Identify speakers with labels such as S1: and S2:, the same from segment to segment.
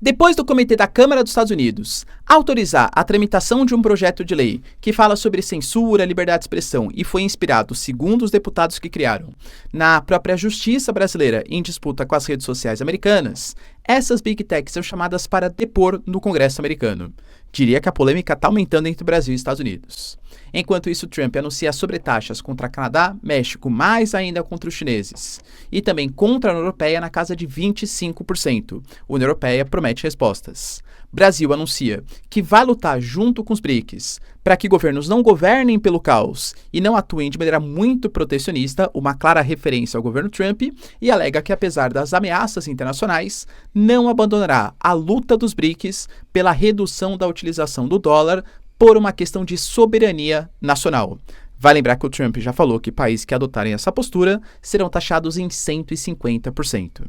S1: Depois do Comitê da Câmara dos Estados Unidos autorizar a tramitação de um projeto de lei que fala sobre censura, liberdade de expressão e foi inspirado, segundo os deputados que criaram, na própria justiça brasileira em disputa com as redes sociais americanas, essas Big Techs são chamadas para depor no Congresso americano. Diria que a polêmica está aumentando entre o Brasil e Estados Unidos. Enquanto isso, Trump anuncia sobretaxas contra Canadá, México, mais ainda contra os chineses. E também contra a União Europeia na casa de 25%. A União Europeia promete respostas. Brasil anuncia que vai lutar junto com os BRICS para que governos não governem pelo caos e não atuem de maneira muito protecionista, uma clara referência ao governo Trump, e alega que, apesar das ameaças internacionais, não abandonará a luta dos BRICS pela redução da utilização do dólar por uma questão de soberania nacional. Vai lembrar que o Trump já falou que países que adotarem essa postura serão taxados em 150%.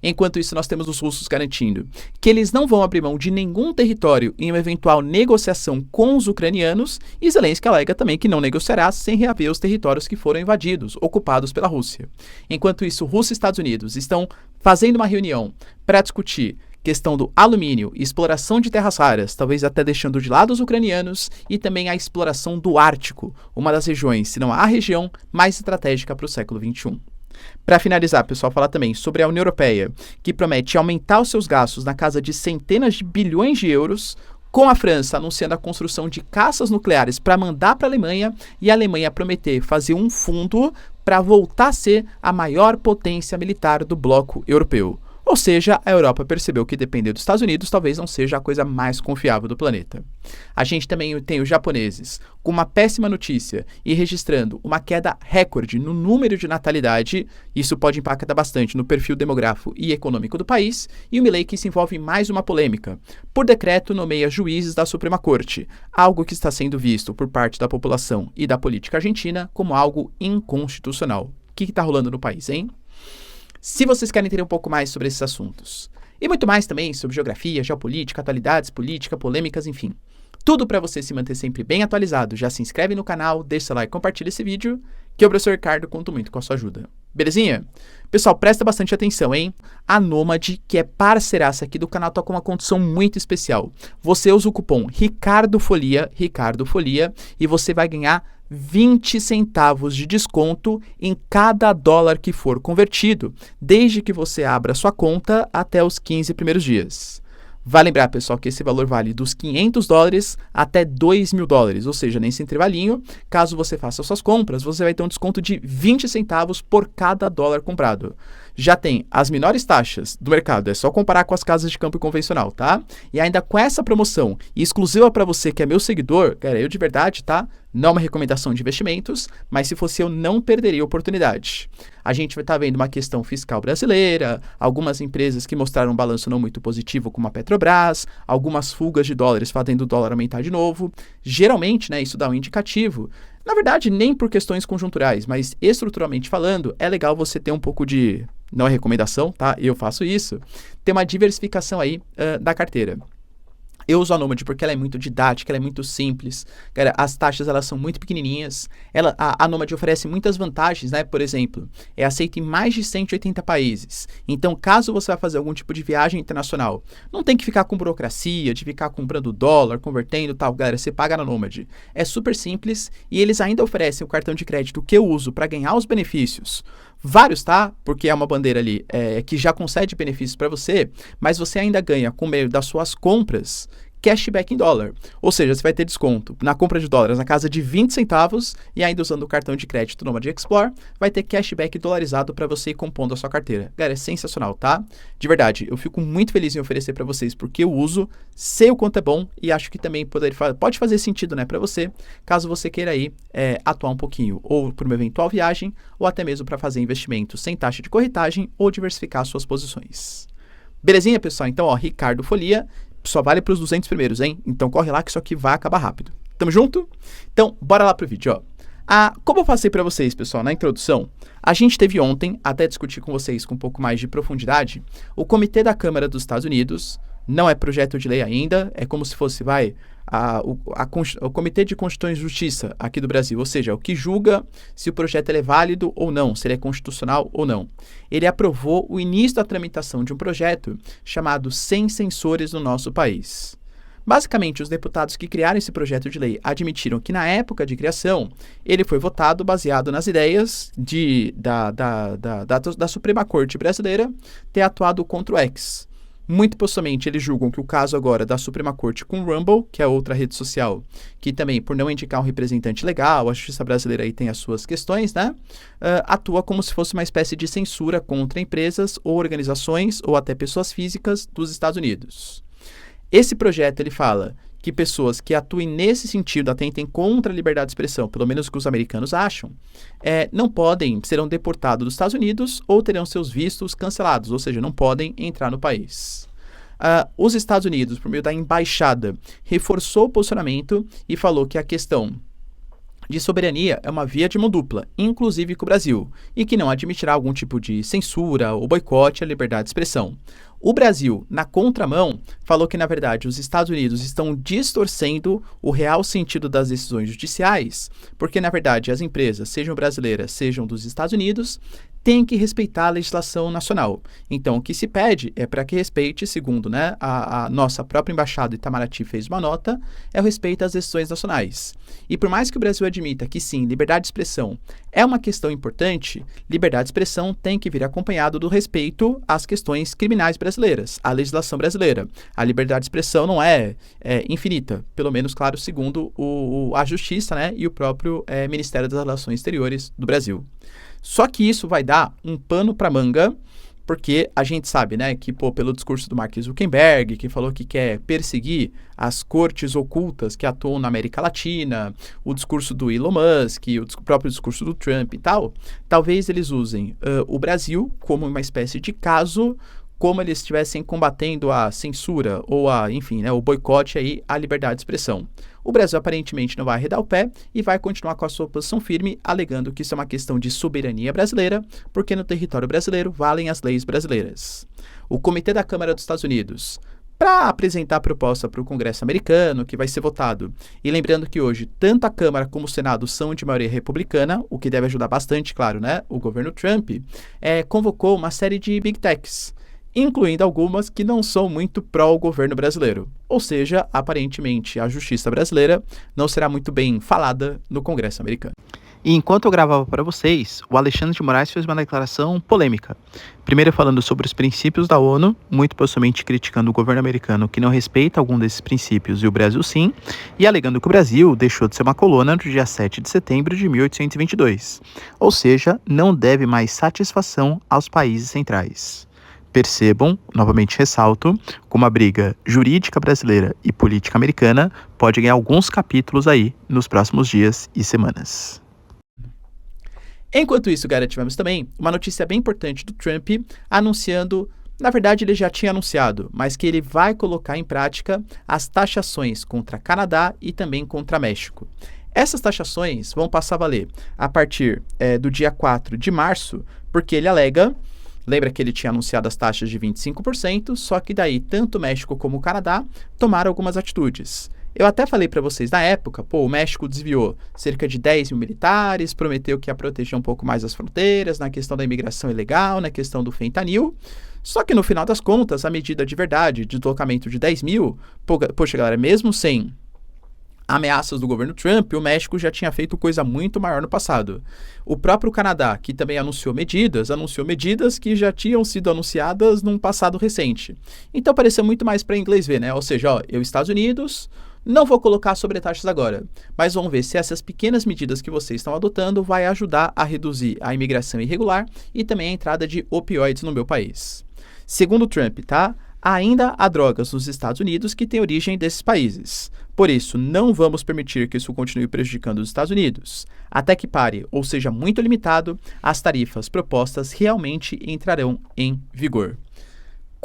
S1: Enquanto isso, nós temos os russos garantindo que eles não vão abrir mão de nenhum território em uma eventual negociação com os ucranianos, e Zelensky alega também que não negociará sem reaver os territórios que foram invadidos, ocupados pela Rússia. Enquanto isso, Rússia e Estados Unidos estão fazendo uma reunião para discutir questão do alumínio e exploração de terras raras, talvez até deixando de lado os ucranianos, e também a exploração do Ártico, uma das regiões, se não a região, mais estratégica para o século XXI. Para finalizar, pessoal, falar também sobre a União Europeia, que promete aumentar os seus gastos na casa de centenas de bilhões de euros, com a França anunciando a construção de caças nucleares para mandar para a Alemanha, e a Alemanha prometer fazer um fundo para voltar a ser a maior potência militar do bloco europeu. Ou seja, a Europa percebeu que depender dos Estados Unidos talvez não seja a coisa mais confiável do planeta. A gente também tem os japoneses com uma péssima notícia e registrando uma queda recorde no número de natalidade. Isso pode impactar bastante no perfil demográfico e econômico do país. E o Milley que se envolve em mais uma polêmica. Por decreto, nomeia juízes da Suprema Corte, algo que está sendo visto por parte da população e da política argentina como algo inconstitucional. O que está rolando no país, hein? Se vocês querem entender um pouco mais sobre esses assuntos, e muito mais também sobre geografia, geopolítica, atualidades, política, polêmicas, enfim, tudo para você se manter sempre bem atualizado, já se inscreve no canal, deixa seu like, compartilha esse vídeo, que eu, professor Ricardo, conto muito com a sua ajuda. Belezinha? Pessoal, presta bastante atenção, hein? A Nômade, que é parceiraça aqui do canal, tá com uma condição muito especial. Você usa o cupom RICARDOFOLIA, e você vai ganhar 20 centavos de desconto em cada dólar que for convertido, desde que você abra sua conta até os 15 primeiros dias. Vale lembrar, pessoal, que esse valor vale dos $500 até $2.000, ou seja, nesse intervalinho, caso você faça suas compras, você vai ter um desconto de 20 centavos por cada dólar comprado. Já tem as menores taxas do mercado, é só comparar com as casas de campo convencional, tá? E ainda com essa promoção exclusiva para você que é meu seguidor, cara, eu de verdade, tá? Não é uma recomendação de investimentos, mas se fosse eu, não perderia a oportunidade. A gente vai estar vendo uma questão fiscal brasileira, algumas empresas que mostraram um balanço não muito positivo, como a Petrobras, algumas fugas de dólares fazendo o dólar aumentar de novo. Geralmente, né, isso dá um indicativo. Na verdade, nem por questões conjunturais, mas estruturalmente falando, é legal você ter um pouco de, não é recomendação, tá? Eu faço isso, ter uma diversificação aí da carteira. Eu uso a Nômade porque ela é muito didática, ela é muito simples. Cara, as taxas elas são muito pequenininhas. A Nômade oferece muitas vantagens, né? Por exemplo, é aceita em mais de 180 países. Então, caso você vá fazer algum tipo de viagem internacional, não tem que ficar com burocracia, de ficar comprando dólar, convertendo e tal. Galera, você paga na Nômade. É super simples e eles ainda oferecem o cartão de crédito que eu uso para ganhar os benefícios. Vários, tá? Porque é uma bandeira ali que já concede benefícios para você, mas você ainda ganha, com meio das suas compras, cashback em dólar. Ou seja, você vai ter desconto na compra de dólares na casa de 20 centavos e ainda usando o cartão de crédito Nômade Explore, vai ter cashback dolarizado para você ir compondo a sua carteira. Galera, é sensacional, tá? De verdade, eu fico muito feliz em oferecer para vocês porque eu uso, sei o quanto é bom e acho que também pode fazer sentido, né, para você, caso você queira aí atuar um pouquinho, ou por uma eventual viagem, ou até mesmo para fazer investimentos sem taxa de corretagem ou diversificar suas posições. Belezinha, pessoal? Então, ó, Ricardo Folia, só vale para os 200 primeiros, hein? Então corre lá que isso aqui vai acabar rápido. Tamo junto? Então, bora lá pro vídeo, ó. Como eu passei para vocês, pessoal, na introdução, a gente teve ontem, até discutir com vocês com um pouco mais de profundidade, o Comitê da Câmara dos Estados Unidos Não é projeto de lei ainda, é como se fosse, o Comitê de Constituição e Justiça aqui do Brasil, ou seja, o que julga se o projeto ele é válido ou não, se ele é constitucional ou não. Ele aprovou o início da tramitação de um projeto chamado Sem Censores no Nosso País. Basicamente, os deputados que criaram esse projeto de lei admitiram que, na época de criação, ele foi votado baseado nas ideias da Suprema Corte brasileira ter atuado contra o X. Muito possivelmente, eles julgam que o caso agora da Suprema Corte com o Rumble, que é outra rede social, que também, por não indicar um representante legal, a justiça brasileira aí tem as suas questões, né? Atua como se fosse uma espécie de censura contra empresas ou organizações ou até pessoas físicas dos Estados Unidos. Esse projeto, ele fala que pessoas que atuem nesse sentido, atentem contra a liberdade de expressão, pelo menos o que os americanos acham, serão deportados dos Estados Unidos ou terão seus vistos cancelados, ou seja, não podem entrar no país. Os Estados Unidos, por meio da embaixada, reforçou o posicionamento e falou que a questão de soberania é uma via de mão dupla, inclusive com o Brasil, e que não admitirá algum tipo de censura ou boicote à liberdade de expressão. O Brasil, na contramão, falou que, na verdade, os Estados Unidos estão distorcendo o real sentido das decisões judiciais, porque, na verdade, as empresas, sejam brasileiras, sejam dos Estados Unidos, têm que respeitar a legislação nacional. Então, o que se pede é para que respeite, segundo, né, a nossa própria embaixada Itamaraty fez uma nota, é o respeito às decisões nacionais. E por mais que o Brasil admita que, sim, liberdade de expressão é uma questão importante, liberdade de expressão tem que vir acompanhado do respeito às questões criminais brasileiras, à legislação brasileira. A liberdade de expressão não é infinita, pelo menos, claro, segundo a Justiça, né, e o próprio Ministério das Relações Exteriores do Brasil. Só que isso vai dar um pano para manga, porque a gente sabe, né, que pelo discurso do Mark Zuckerberg, que falou que quer perseguir as cortes ocultas que atuam na América Latina, o discurso do Elon Musk, o próprio discurso do Trump e tal, talvez eles usem o Brasil como uma espécie de caso, como eles estivessem combatendo a censura ou o boicote aí à liberdade de expressão. O Brasil aparentemente não vai arredar o pé e vai continuar com a sua posição firme, alegando que isso é uma questão de soberania brasileira, porque no território brasileiro valem as leis brasileiras. O Comitê da Câmara dos Estados Unidos, para apresentar a proposta para o Congresso americano, que vai ser votado, e lembrando que hoje tanto a Câmara como o Senado são de maioria republicana, o que deve ajudar bastante, claro, né, o governo Trump, convocou uma série de big techs, incluindo algumas que não são muito pró-governo brasileiro. Ou seja, aparentemente, a justiça brasileira não será muito bem falada no Congresso americano. E enquanto eu gravava para vocês, o Alexandre de Moraes fez uma declaração polêmica. Primeiro falando sobre os princípios da ONU, muito possivelmente criticando o governo americano que não respeita algum desses princípios e o Brasil sim, e alegando que o Brasil deixou de ser uma colônia no dia 7 de setembro de 1822. Ou seja, não deve mais satisfação aos países centrais. Percebam, novamente ressalto, como a briga jurídica brasileira e política americana pode ganhar alguns capítulos aí nos próximos dias e semanas. Enquanto isso, galera, tivemos também uma notícia bem importante do Trump anunciando, na verdade ele já tinha anunciado, mas que ele vai colocar em prática as taxações contra Canadá e também contra México. Essas taxações vão passar a valer a partir do dia 4 de março, porque ele alega... Lembra que ele tinha anunciado as taxas de 25%, só que daí tanto o México como o Canadá tomaram algumas atitudes. Eu até falei para vocês na época, o México desviou cerca de 10 mil militares, prometeu que ia proteger um pouco mais as fronteiras, na questão da imigração ilegal, na questão do fentanil. Só que no final das contas, a medida de verdade, de deslocamento de 10 mil, poxa galera, mesmo sem ameaças do governo Trump, o México já tinha feito coisa muito maior no passado. O próprio Canadá, que também anunciou medidas que já tinham sido anunciadas num passado recente. Então pareceu muito mais para inglês ver, né? Ou seja, Estados Unidos, não vou colocar sobretaxas agora, mas vamos ver se essas pequenas medidas que vocês estão adotando vai ajudar a reduzir a imigração irregular e também a entrada de opioides no meu país. Segundo Trump, ainda há drogas nos Estados Unidos que têm origem desses países. Por isso, não vamos permitir que isso continue prejudicando os Estados Unidos. Até que pare, ou seja muito limitado, as tarifas propostas realmente entrarão em vigor.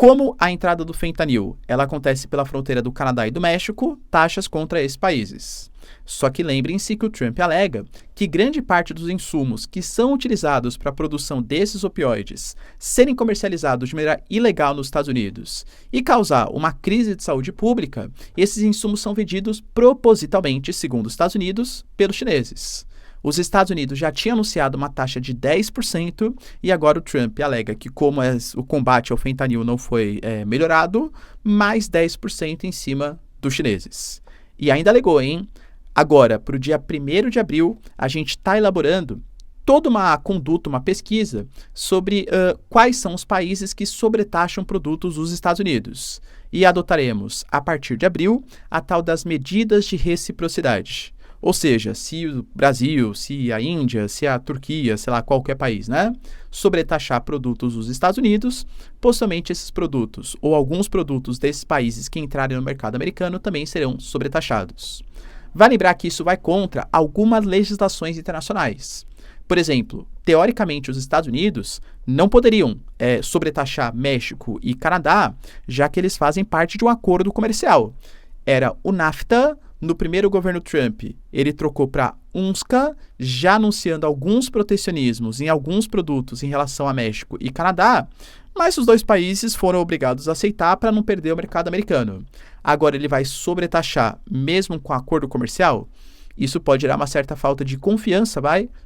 S1: Como a entrada do fentanil ela acontece pela fronteira do Canadá e do México, taxas contra esses países. Só que lembrem-se que o Trump alega que grande parte dos insumos que são utilizados para a produção desses opioides serem comercializados de maneira ilegal nos Estados Unidos e causar uma crise de saúde pública, esses insumos são vendidos propositalmente, segundo os Estados Unidos, pelos chineses. Os Estados Unidos já tinham anunciado uma taxa de 10% e agora o Trump alega que como o combate ao fentanil não foi melhorado, mais 10% em cima dos chineses. E ainda alegou, hein? Agora, para o dia 1º de abril, a gente está elaborando toda uma conduta, uma pesquisa sobre quais são os países que sobretaxam produtos dos Estados Unidos. E adotaremos, a partir de abril, a tal das medidas de reciprocidade. Ou seja, se o Brasil, se a Índia, se a Turquia, sei lá, qualquer país, né, sobretaxar produtos dos Estados Unidos, possivelmente esses produtos ou alguns produtos desses países que entrarem no mercado americano também serão sobretaxados. Vai lembrar que isso vai contra algumas legislações internacionais. Por exemplo, teoricamente os Estados Unidos não poderiam sobretaxar México e Canadá, já que eles fazem parte de um acordo comercial. Era o NAFTA. No primeiro governo Trump, ele trocou para UNSCA, já anunciando alguns protecionismos em alguns produtos em relação a México e Canadá, mas os dois países foram obrigados a aceitar para não perder o mercado americano. Agora ele vai sobretaxar mesmo com acordo comercial? Isso pode gerar uma certa falta de confiança,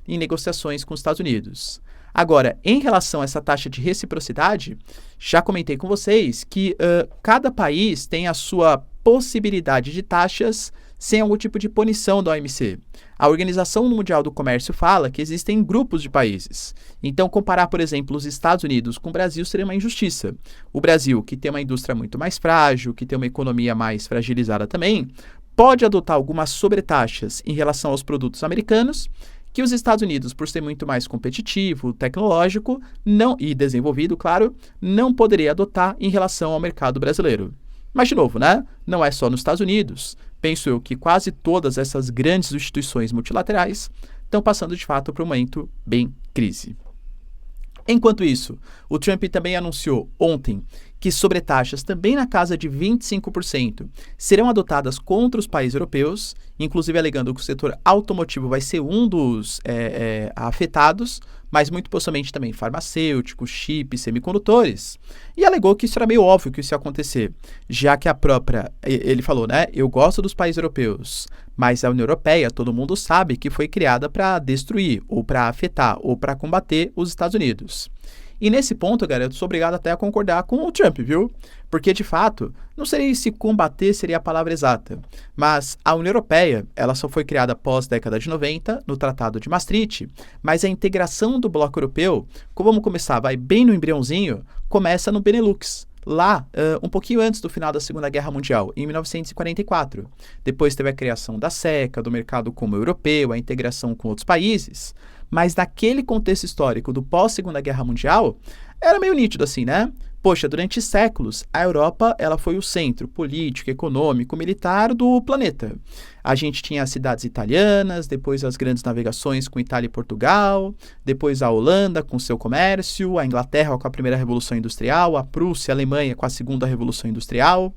S1: em negociações com os Estados Unidos. Agora, em relação a essa taxa de reciprocidade, já comentei com vocês que cada país tem a sua possibilidade de taxas sem algum tipo de punição da OMC. A Organização Mundial do Comércio fala que existem grupos de países. Então, comparar, por exemplo, os Estados Unidos com o Brasil seria uma injustiça. O Brasil, que tem uma indústria muito mais frágil, que tem uma economia mais fragilizada também, pode adotar algumas sobretaxas em relação aos produtos americanos, que os Estados Unidos, por ser muito mais competitivo, tecnológico e desenvolvido, claro, não poderia adotar em relação ao mercado brasileiro. Mas, de novo, não é só nos Estados Unidos. Penso eu que quase todas essas grandes instituições multilaterais estão passando, de fato, por um momento bem crise. Enquanto isso, o Trump também anunciou ontem que sobretaxas também na casa de 25% serão adotadas contra os países europeus, inclusive alegando que o setor automotivo vai ser um dos afetados, mas muito possivelmente também farmacêuticos, chips, semicondutores. E alegou que isso era meio óbvio que isso ia acontecer, já que ele falou, eu gosto dos países europeus, mas a União Europeia, todo mundo sabe que foi criada para destruir, ou para afetar, ou para combater os Estados Unidos. E nesse ponto, galera, eu sou obrigado até a concordar com o Trump, viu? Porque, de fato, não sei se combater seria a palavra exata, mas a União Europeia, ela só foi criada após a década de 90, no Tratado de Maastricht, mas a integração do bloco europeu, vamos começar, bem no embriãozinho, começa no Benelux, lá, um pouquinho antes do final da Segunda Guerra Mundial, em 1944. Depois teve a criação da CECA, do mercado comum europeu, a integração com outros países. Mas naquele contexto histórico do pós-Segunda Guerra Mundial, era meio nítido assim, Poxa, durante séculos, a Europa ela foi o centro político, econômico, militar do planeta. A gente tinha as cidades italianas, depois as grandes navegações com Itália e Portugal, depois a Holanda com seu comércio, a Inglaterra com a primeira Revolução Industrial, a Prússia e a Alemanha com a segunda Revolução Industrial.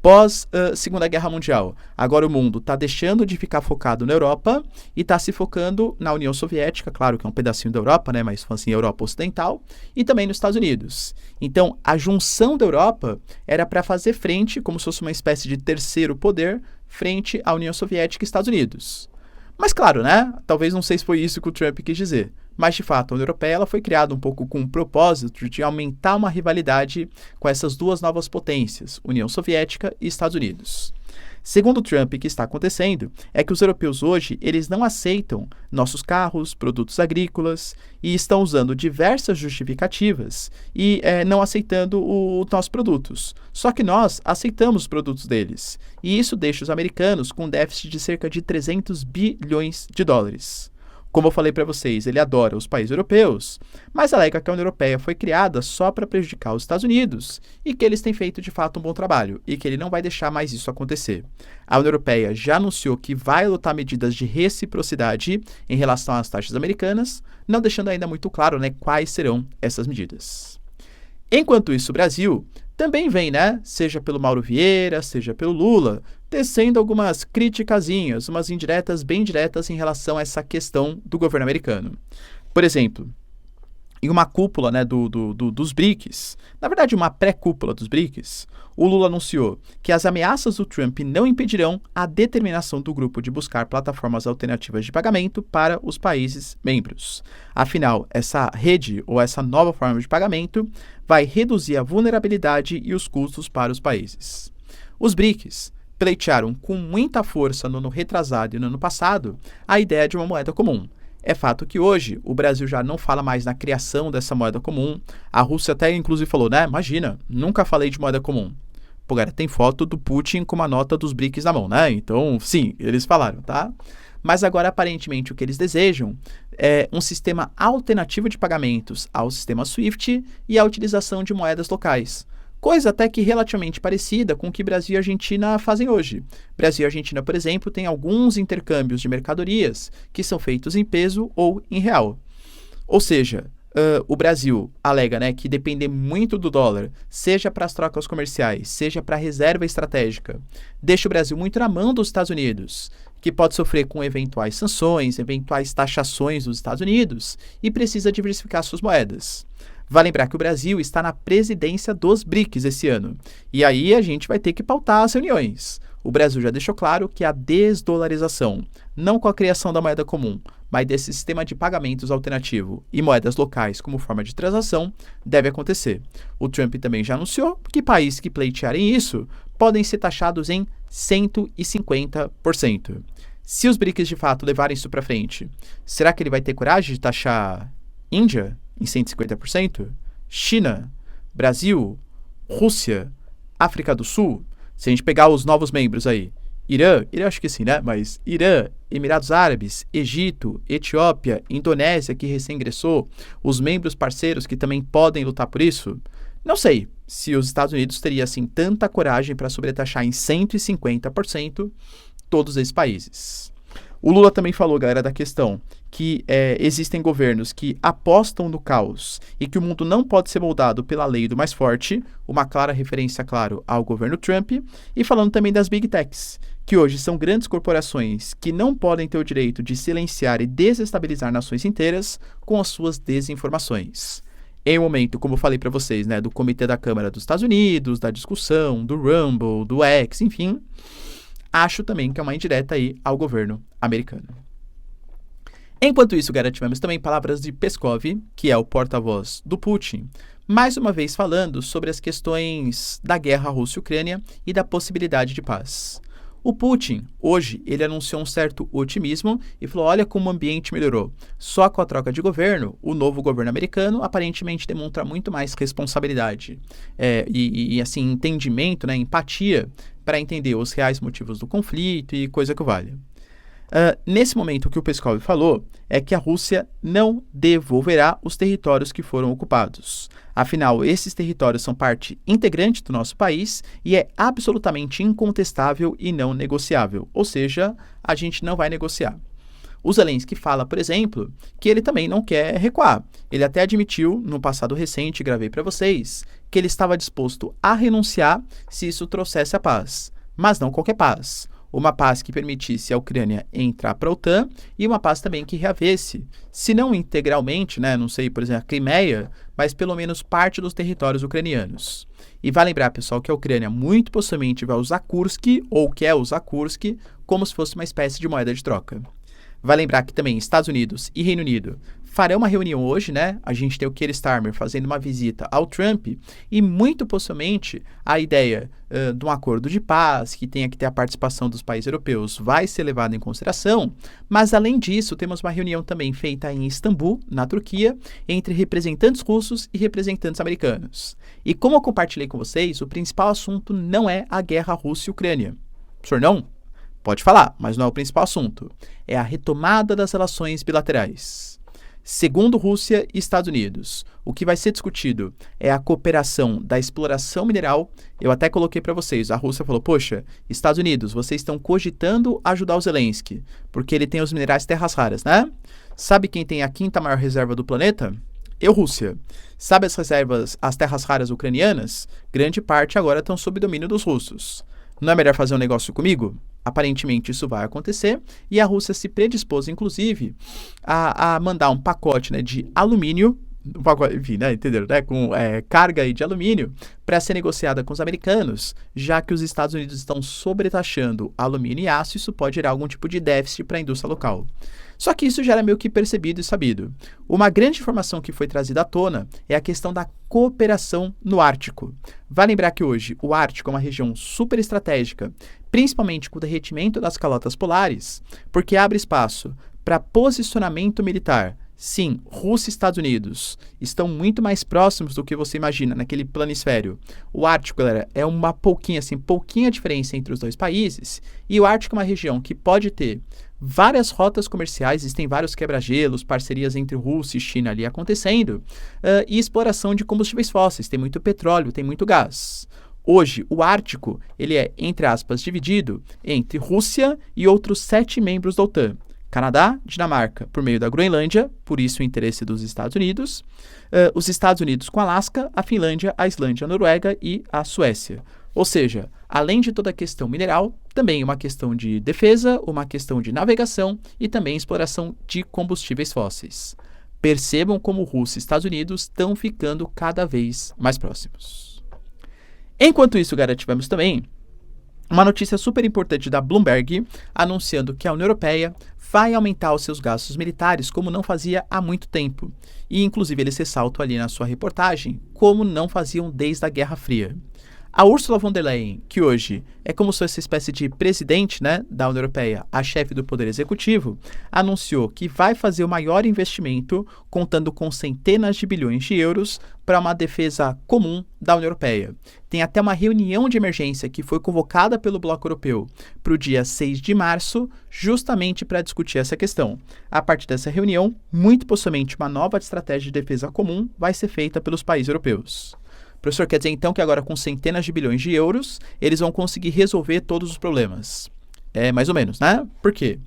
S1: Pós Segunda Guerra Mundial, agora o mundo está deixando de ficar focado na Europa e está se focando na União Soviética, claro que é um pedacinho da Europa, mas assim, Europa Ocidental, e também nos Estados Unidos. Então, a junção da Europa era para fazer frente, como se fosse uma espécie de terceiro poder, frente à União Soviética e Estados Unidos. Mas claro, talvez não sei se foi isso que o Trump quis dizer. Mas, de fato, a União Europeia ela foi criada um pouco com o propósito de aumentar uma rivalidade com essas duas novas potências, União Soviética e Estados Unidos. Segundo o Trump, o que está acontecendo é que os europeus hoje eles não aceitam nossos carros, produtos agrícolas e estão usando diversas justificativas e não aceitando os nossos produtos. Só que nós aceitamos os produtos deles e isso deixa os americanos com um déficit de cerca de 300 bilhões de dólares. Como eu falei para vocês, ele adora os países europeus, mas alega que a União Europeia foi criada só para prejudicar os Estados Unidos e que eles têm feito de fato um bom trabalho e que ele não vai deixar mais isso acontecer. A União Europeia já anunciou que vai adotar medidas de reciprocidade em relação às taxas americanas, não deixando ainda muito claro quais serão essas medidas. Enquanto isso, o Brasil também vem, né, seja pelo Mauro Vieira, seja pelo Lula, tecendo algumas criticazinhas, umas indiretas bem diretas em relação a essa questão do governo americano. Por exemplo, em uma cúpula, né, dos BRICS, na verdade uma pré-cúpula dos BRICS, o Lula anunciou que as ameaças do Trump não impedirão a determinação do grupo de buscar plataformas alternativas de pagamento para os países membros. Afinal, essa rede ou essa nova forma de pagamento vai reduzir a vulnerabilidade e os custos para os países. Os BRICS pleitearam com muita força no ano retrasado e no ano passado a ideia de uma moeda comum. É fato que hoje o Brasil já não fala mais na criação dessa moeda comum. A Rússia até inclusive falou, né? Imagina, nunca falei de moeda comum. Pô, cara, tem foto do Putin com uma nota dos BRICS na mão, né? Então, sim, eles falaram, tá? Mas agora, aparentemente, o que eles desejam é um sistema alternativo de pagamentos ao sistema SWIFT e a utilização de moedas locais. Coisa até que relativamente parecida com o que Brasil e Argentina fazem hoje. Brasil e Argentina, por exemplo, têm alguns intercâmbios de mercadorias que são feitos em peso ou em real. Ou seja, o Brasil alega, né, que depender muito do dólar, seja para as trocas comerciais, seja para a reserva estratégica, deixa o Brasil muito na mão dos Estados Unidos, que pode sofrer com eventuais sanções, eventuais taxações dos Estados Unidos e precisa diversificar suas moedas. Vale lembrar que o Brasil está na presidência dos BRICS esse ano. E aí a gente vai ter que pautar as reuniões. O Brasil já deixou claro que a desdolarização, não com a criação da moeda comum, mas desse sistema de pagamentos alternativo e moedas locais como forma de transação, deve acontecer. O Trump também já anunciou que países que pleitearem isso podem ser taxados em 150%. Se os BRICS de fato levarem isso para frente, será que ele vai ter coragem de taxar Índia em 150%? China, Brasil, Rússia, África do Sul? Se a gente pegar os novos membros aí, Irã acho que sim, né? Mas Irã, Emirados Árabes, Egito, Etiópia, Indonésia, que recém-ingressou, os membros parceiros que também podem lutar por isso, não sei se os Estados Unidos teriam, assim, tanta coragem para sobretaxar em 150% todos esses países. O Lula também falou, galera, da questão que existem governos que apostam no caos e que o mundo não pode ser moldado pela lei do mais forte, uma clara referência, claro, ao governo Trump, e falando também das Big Techs, que hoje são grandes corporações que não podem ter o direito de silenciar e desestabilizar nações inteiras com as suas desinformações. Em um momento, como eu falei para vocês, né, do Comitê da Câmara dos Estados Unidos, da discussão, do Rumble, do X, enfim, acho também que é uma indireta aí ao governo americano. Enquanto isso, galera, tivemos também palavras de Peskov, que é o porta-voz do Putin, mais uma vez falando sobre as questões da guerra Rússia-Ucrânia e da possibilidade de paz. O Putin, hoje, ele anunciou um certo otimismo e falou, olha como o ambiente melhorou. Só com a troca de governo, o novo governo americano aparentemente demonstra muito mais responsabilidade assim, entendimento, né, empatia, para entender os reais motivos do conflito e coisa que vale. Nesse momento, o que o Peskov falou é que a Rússia não devolverá os territórios que foram ocupados. Afinal, esses territórios são parte integrante do nosso país e é absolutamente incontestável e não negociável. Ou seja, a gente não vai negociar. O Zelensky fala, por exemplo, que ele também não quer recuar. Ele até admitiu, no passado recente, gravei para vocês, que ele estava disposto a renunciar se isso trouxesse a paz. Mas não qualquer paz. Uma paz que permitisse a Ucrânia entrar para a OTAN e uma paz também que reavesse, se não integralmente, né, não sei, por exemplo, a Crimeia, mas pelo menos parte dos territórios ucranianos. E vai lembrar, pessoal, que a Ucrânia muito possivelmente vai usar Kursk, ou quer usar Kursk, como se fosse uma espécie de moeda de troca. Vai lembrar que também Estados Unidos e Reino Unido farão uma reunião hoje, né? A gente tem o Keir Starmer fazendo uma visita ao Trump e muito possivelmente a ideia de um acordo de paz que tenha que ter a participação dos países europeus vai ser levada em consideração, mas além disso temos uma reunião também feita em Istambul, na Turquia, entre representantes russos e representantes americanos. E como eu compartilhei com vocês, o principal assunto não é a guerra Rússia e Ucrânia. Senhor, não? Pode falar, mas não é o principal assunto. É a retomada das relações bilaterais. Segundo Rússia e Estados Unidos, o que vai ser discutido é a cooperação da exploração mineral. Eu até coloquei para vocês, a Rússia falou, poxa, Estados Unidos, vocês estão cogitando ajudar o Zelensky, porque ele tem os minerais terras raras, né? Sabe quem tem a quinta maior reserva do planeta? e Rússia. Sabe as reservas, as terras raras ucranianas? Grande parte agora estão sob domínio dos russos. Não é melhor fazer um negócio comigo? Aparentemente isso vai acontecer e a Rússia se predispôs, inclusive, a mandar um pacote, né, de alumínio, enfim, né, entenderam, né, com carga aí de alumínio para ser negociada com os americanos, já que os Estados Unidos estão sobretaxando alumínio e aço, isso pode gerar algum tipo de déficit para a indústria local. Só que isso já era meio que percebido e sabido. Uma grande informação que foi trazida à tona é a questão da cooperação no Ártico. Vale lembrar que hoje o Ártico é uma região super estratégica, principalmente com o derretimento das calotas polares, porque abre espaço para posicionamento militar. Sim, Rússia e Estados Unidos estão muito mais próximos do que você imagina naquele planisfério. O Ártico, galera, é uma pouquinha diferença entre os dois países, e o Ártico é uma região que pode ter várias rotas comerciais, existem vários quebra-gelos, parcerias entre Rússia e China ali acontecendo, e exploração de combustíveis fósseis, tem muito petróleo, tem muito gás. Hoje, o Ártico, ele é, entre aspas, dividido entre Rússia e outros 7 membros da OTAN. Canadá, Dinamarca, por meio da Groenlândia, por isso o interesse dos Estados Unidos, os Estados Unidos com Alasca, a Finlândia, a Islândia, a Noruega e a Suécia. Ou seja, além de toda a questão mineral, também uma questão de defesa, uma questão de navegação e também exploração de combustíveis fósseis. Percebam como Rússia e Estados Unidos estão ficando cada vez mais próximos. Enquanto isso, galera, tivemos também uma notícia super importante da Bloomberg, anunciando que a União Europeia vai aumentar os seus gastos militares como não fazia há muito tempo. E, inclusive, eles ressaltam ali na sua reportagem como não faziam desde a Guerra Fria. A Ursula von der Leyen, que hoje é como se fosse essa espécie de presidente, né, da União Europeia, a chefe do Poder Executivo, anunciou que vai fazer o maior investimento, contando com centenas de bilhões de euros, para uma defesa comum da União Europeia. Tem até uma reunião de emergência que foi convocada pelo Bloco Europeu para o dia 6 de março, justamente para discutir essa questão. A partir dessa reunião, muito possivelmente uma nova estratégia de defesa comum vai ser feita pelos países europeus. Professor, quer dizer então que agora com centenas de bilhões de euros, eles vão conseguir resolver todos os problemas? É mais ou menos, né? Por quê?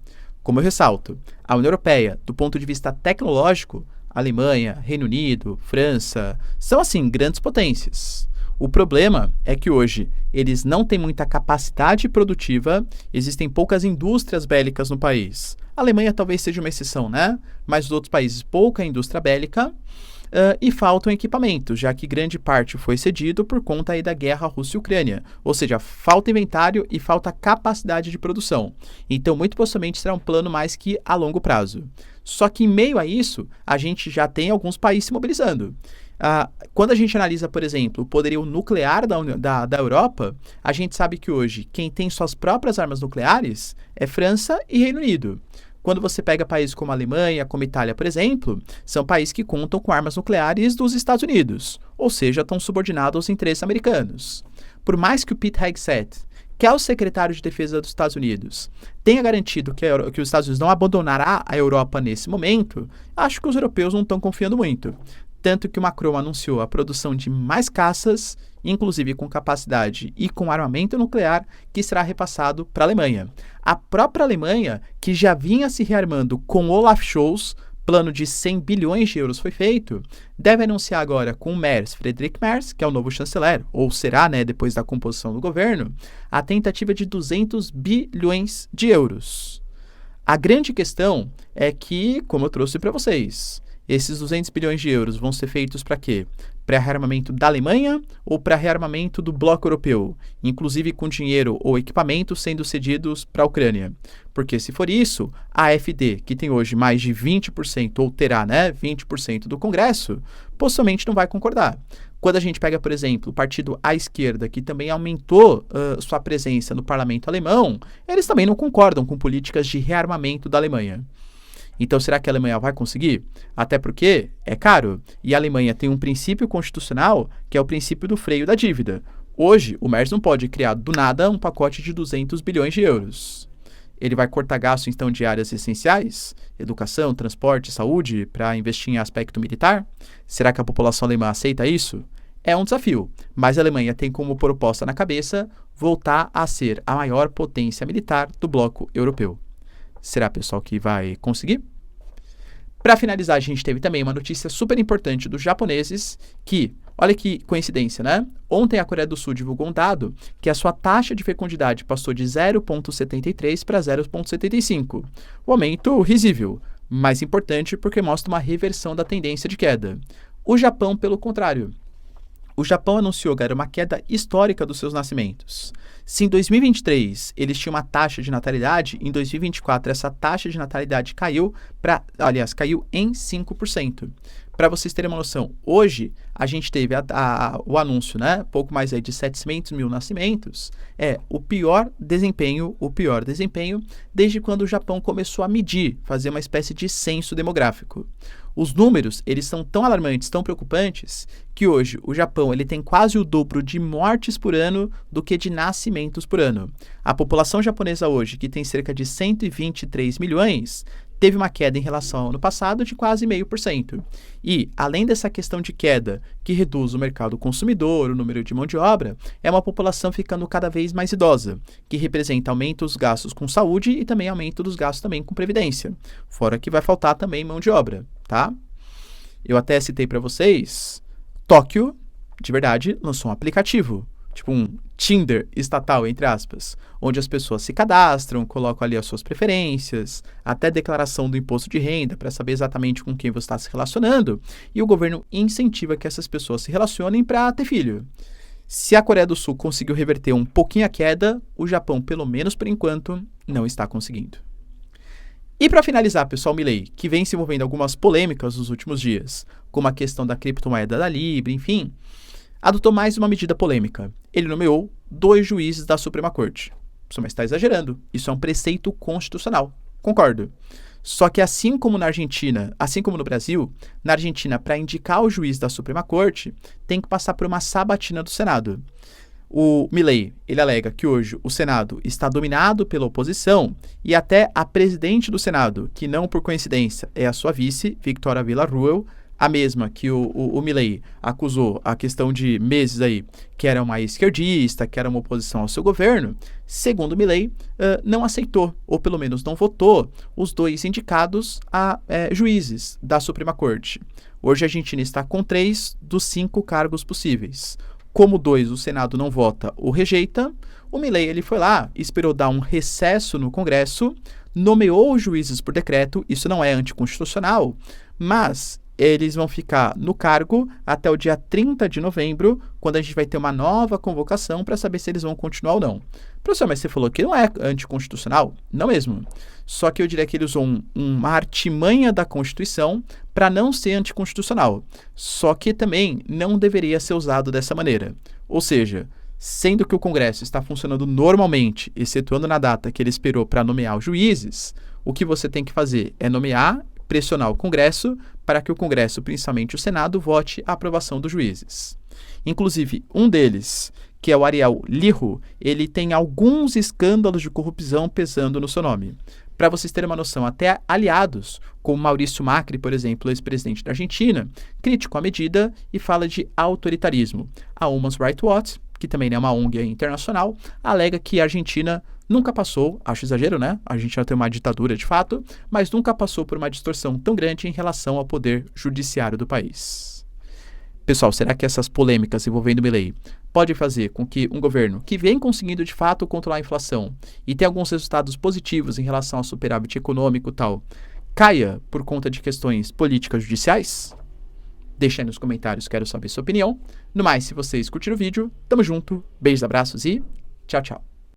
S1: Como eu ressalto, a União Europeia, do ponto de vista tecnológico, Alemanha, Reino Unido, França, são assim grandes potências. O problema é que hoje eles não têm muita capacidade produtiva, existem poucas indústrias bélicas no país. A Alemanha talvez seja uma exceção, né? Mas os outros países, pouca indústria bélica. E faltam equipamentos, já que grande parte foi cedido por conta aí da guerra Rússia e Ucrânia. Ou seja, falta inventário e falta capacidade de produção. Então, muito possivelmente será um plano mais que a longo prazo. Só que em meio a isso, a gente já tem alguns países se mobilizando. Quando a gente analisa, por exemplo, o poderio nuclear da Europa, a gente sabe que hoje quem tem suas próprias armas nucleares é França e Reino Unido. Quando você pega países como a Alemanha, como a Itália, por exemplo, são países que contam com armas nucleares dos Estados Unidos, ou seja, estão subordinados aos interesses americanos. Por mais que o Pete Hegseth, que é o secretário de defesa dos Estados Unidos, tenha garantido que os Estados Unidos não abandonará a Europa nesse momento, acho que os europeus não estão confiando muito. Tanto que o Macron anunciou a produção de mais caças, inclusive com capacidade e com armamento nuclear, que será repassado para a Alemanha. A própria Alemanha, que já vinha se rearmando com Olaf Scholz, plano de 100 bilhões de euros foi feito, deve anunciar agora com o Merz, Friedrich Merz, que é o novo chanceler, ou será, né, depois da composição do governo, a tentativa de 200 bilhões de euros. A grande questão é que, como eu trouxe para vocês, esses 200 bilhões de euros vão ser feitos para quê? Para rearmamento da Alemanha ou para rearmamento do bloco europeu, inclusive com dinheiro ou equipamento sendo cedidos para a Ucrânia. Porque se for isso, a AfD, que tem hoje mais de 20%, ou terá, né, 20% do Congresso, possivelmente não vai concordar. Quando a gente pega, por exemplo, o partido à esquerda, que também aumentou sua presença no parlamento alemão, eles também não concordam com políticas de rearmamento da Alemanha. Então, será que a Alemanha vai conseguir? Até porque é caro. E a Alemanha tem um princípio constitucional, que é o princípio do freio da dívida. Hoje, o Merz não pode criar do nada um pacote de 200 bilhões de euros. Ele vai cortar gastos, então, de áreas essenciais, educação, transporte, saúde, para investir em aspecto militar? Será que a população alemã aceita isso? É um desafio, mas a Alemanha tem como proposta na cabeça voltar a ser a maior potência militar do bloco europeu. Será, pessoal, que vai conseguir? Para finalizar, a gente teve também uma notícia super importante dos japoneses que, olha que coincidência, né? Ontem a Coreia do Sul divulgou um dado que a sua taxa de fecundidade passou de 0,73 para 0,75. Um aumento risível, mas importante porque mostra uma reversão da tendência de queda. O Japão, pelo contrário. O Japão anunciou, galera, uma queda histórica dos seus nascimentos. Se em 2023 eles tinham uma taxa de natalidade, em 2024 essa taxa de natalidade caiu em 5%. Para vocês terem uma noção, hoje a gente teve o anúncio, né? Pouco mais aí de 700 mil nascimentos. É o pior desempenho desde quando o Japão começou a medir, fazer uma espécie de censo demográfico. Os números, eles são tão alarmantes, tão preocupantes, que hoje o Japão ele tem quase o dobro de mortes por ano do que de nascimentos por ano. A população japonesa hoje, que tem cerca de 123 milhões, teve uma queda em relação ao ano passado de quase 0,5%. E, além dessa questão de queda, que reduz o mercado consumidor, o número de mão de obra, é uma população ficando cada vez mais idosa, que representa aumento dos gastos com saúde e também aumento dos gastos também com previdência. Fora que vai faltar também mão de obra, tá? Eu até citei para vocês, Tóquio, de verdade, lançou um aplicativo, tipo um Tinder estatal, entre aspas, onde as pessoas se cadastram, colocam ali as suas preferências, até declaração do imposto de renda para saber exatamente com quem você está se relacionando, e o governo incentiva que essas pessoas se relacionem para ter filho. Se a Coreia do Sul conseguiu reverter um pouquinho a queda, o Japão, pelo menos por enquanto, não está conseguindo. E para finalizar, pessoal, Milei, que vem se envolvendo em algumas polêmicas nos últimos dias, como a questão da criptomoeda da Libra, enfim, adotou mais uma medida polêmica. Ele nomeou 2 juízes da Suprema Corte. Mas está exagerando. Isso é um preceito constitucional. Concordo. Só que assim como na Argentina, assim como no Brasil, na Argentina, para indicar o juiz da Suprema Corte, tem que passar por uma sabatina do Senado. O Milei, ele alega que hoje o Senado está dominado pela oposição e até a presidente do Senado, que não por coincidência é a sua vice, Victoria Villarruel, a mesma que o Milei acusou a questão de meses aí, que era uma esquerdista, que era uma oposição ao seu governo, segundo Milei, não aceitou, ou pelo menos não votou, os 2 indicados a juízes da Suprema Corte. Hoje a Argentina está com 3 dos 5 cargos possíveis. Como 2 o Senado não vota ou rejeita, o Milei ele foi lá, esperou dar um recesso no Congresso, nomeou os juízes por decreto, isso não é anticonstitucional, mas eles vão ficar no cargo até o dia 30 de novembro, quando a gente vai ter uma nova convocação para saber se eles vão continuar ou não. Professor, mas você falou que não é anticonstitucional? Não mesmo. Só que eu diria que ele usou uma artimanha da Constituição para não ser anticonstitucional. Só que também não deveria ser usado dessa maneira. Ou seja, sendo que o Congresso está funcionando normalmente, excetuando na data que ele esperou para nomear os juízes, o que você tem que fazer é nomear, pressionar o Congresso para que o Congresso, principalmente o Senado, vote a aprovação dos juízes. Inclusive, um deles, que é o Ariel Lirro, ele tem alguns escândalos de corrupção pesando no seu nome. Para vocês terem uma noção, até aliados, como Maurício Macri, por exemplo, ex-presidente da Argentina, criticou a medida e fala de autoritarismo. A Human Rights Watch, que também é uma ONG internacional, alega que a Argentina nunca passou, acho exagero, né? A Argentina tem uma ditadura de fato, mas nunca passou por uma distorção tão grande em relação ao poder judiciário do país. Pessoal, será que essas polêmicas envolvendo Milei podem fazer com que um governo que vem conseguindo de fato controlar a inflação e tem alguns resultados positivos em relação ao superávit econômico e tal, caia por conta de questões políticas judiciais? Deixa aí nos comentários, quero saber sua opinião. No mais, se vocês curtiram o vídeo, tamo junto, beijos, abraços e tchau, tchau.